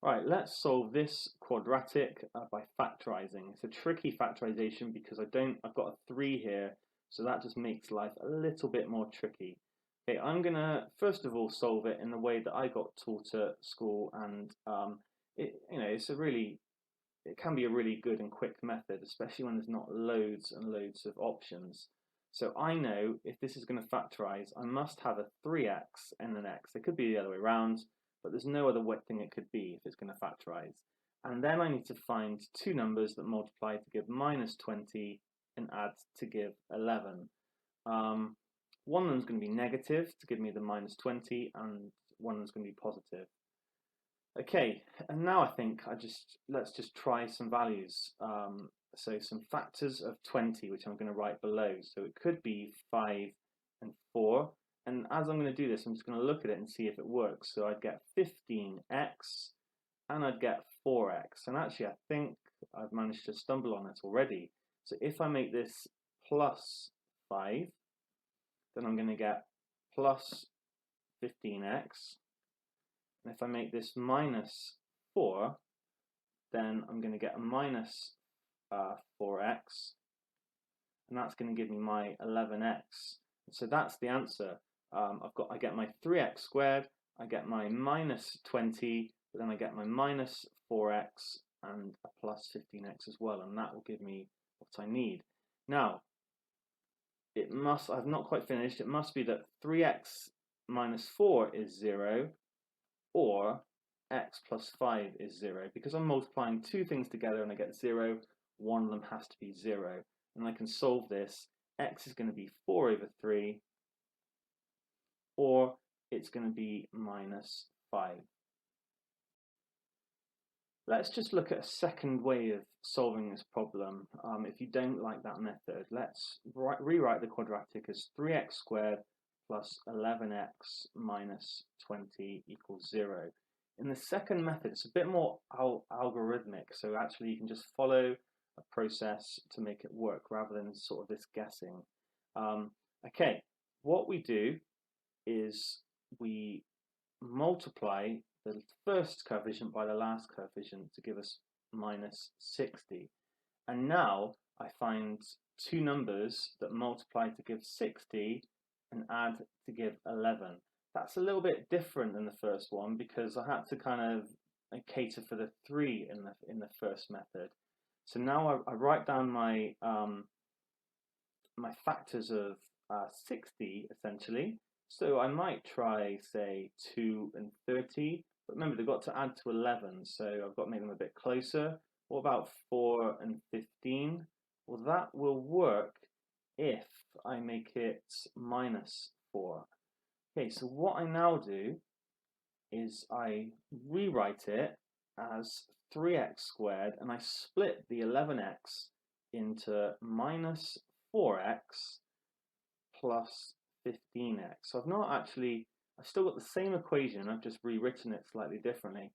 Right, let's solve this quadratic by factorising. It's a tricky factorisation because I've got a 3 here, so that just makes life a little bit more tricky. Okay, I'm gonna first of all solve it in the way that I got taught at school, and it can be a really good and quick method, especially when there's not loads and loads of options. So I know if this is going to factorise, I must have a 3x and an x. It could be the other way around, but there's no other thing it could be if it's going to factorise. And then I need to find two numbers that multiply to give minus 20 and add to give 11. One of them is going to be negative to give me the minus 20, and one of them is going to be positive. Okay, and now I think let's just try some values. So some factors of 20, which I'm going to write below. So it could be 5 and 4. And as I'm going to do this, I'm just going to look at it and see if it works. So I'd get 15x and I'd get 4x. And actually, I think I've managed to stumble on it already. So if I make this plus 5, then I'm going to get plus 15x. And if I make this minus 4, then I'm going to get a minus 4x, and that's going to give me my 11x. So that's the answer. I get my 3x squared, I get my minus 20, but then I get my minus 4x and a plus 15x as well, and that will give me what I need. Now, I've not quite finished, it must be that 3x minus 4 is 0, or x plus 5 is 0. Because I'm multiplying two things together and I get 0, one of them has to be 0. And I can solve this. X is going to be 4 over 3, or it's going to be minus 5. Let's just look at a second way of solving this problem. If you don't like that method, let's rewrite the quadratic as 3x squared plus 11x minus 20 equals 0. In the second method, it's a bit more algorithmic, so actually you can just follow a process to make it work rather than sort of this guessing. Okay, what we do is we multiply the first coefficient by the last coefficient to give us minus 60. And now I find two numbers that multiply to give 60 and add to give 11. That's a little bit different than the first one because I had to kind of cater for the 3 in the first method. So now I write down my my factors of 60 essentially. So I might try, say, 2 and 30, but remember they've got to add to 11, so I've got to make them a bit closer. What about 4 and 15? Well, that will work if I make it minus 4. Okay, so what I now do is I rewrite it as 3x squared, and I split the 11x into minus 4x plus 15x. So I've still got the same equation, I've just rewritten it slightly differently.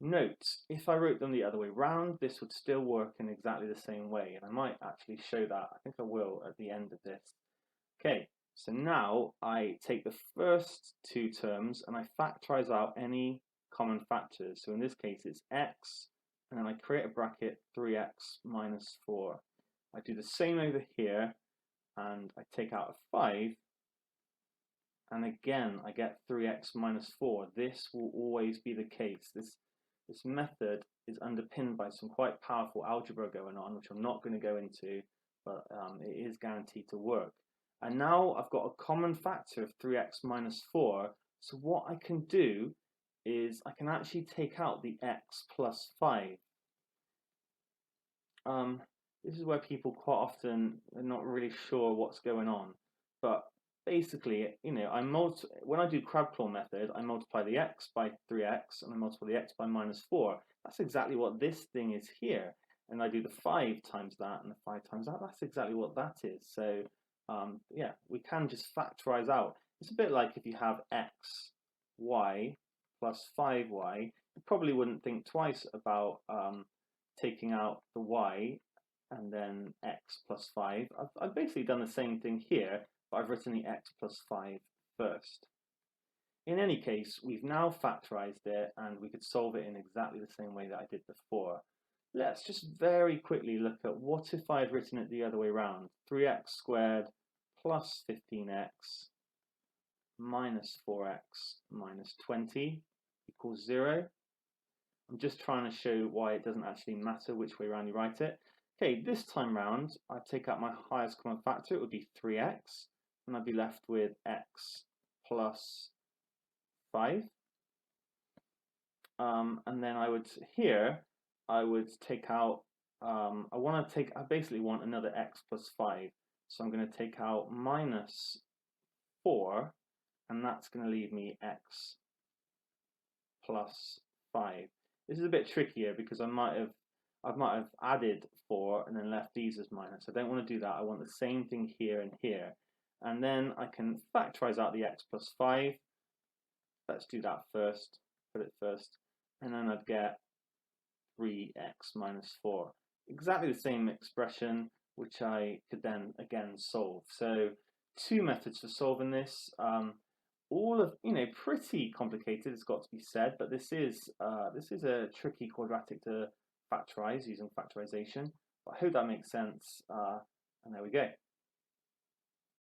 Note, if I wrote them the other way round, this would still work in exactly the same way, and I might actually show that. I think I will at the end of this. Okay, so now I take the first two terms and I factorize out any common factors. So in this case it's x, and then I create a bracket 3x minus 4. I do the same over here, and I take out a 5, and again I get 3x minus 4. This will always be the case. This method is underpinned by some quite powerful algebra going on, which I'm not going to go into, but it is guaranteed to work. And now I've got a common factor of 3x minus 4, so what I can do is I can actually take out the x plus 5. This is where people quite often are not really sure what's going on, but basically, when I do crab claw method, I multiply the x by 3x and I multiply the x by minus 4. That's exactly what this thing is here. And I do the 5 times that and the 5 times that. That's exactly what that is. So yeah, we can just factorize out. It's a bit like if you have x, y plus 5y, you probably wouldn't think twice about taking out the y and then x plus 5. I've basically done the same thing here, but I've written the x plus 5 first. In any case, we've now factorized it and we could solve it in exactly the same way that I did before. Let's just very quickly look at what if I had written it the other way around. 3x squared plus 15x minus 4x minus 20 equals 0. I'm just trying to show why it doesn't actually matter which way around you write it. Okay, this time round, I take out my highest common factor, it would be 3x, and I'd be left with x plus 5. And then I would take out, I basically want another x plus 5. So I'm going to take out minus 4, and that's going to leave me x plus 5. This is a bit trickier because I might have added 4 and then left these as minus. I don't want to do that. I want the same thing here and here. And then I can factorize out the x plus 5. Let's do that first. Put it first. And then I'd get 3x minus 4. Exactly the same expression, which I could then again solve. So 2 methods for solving this. All of, pretty complicated, it's got to be said, but this is a tricky quadratic to factorize using factorization. But I hope that makes sense, and there we go.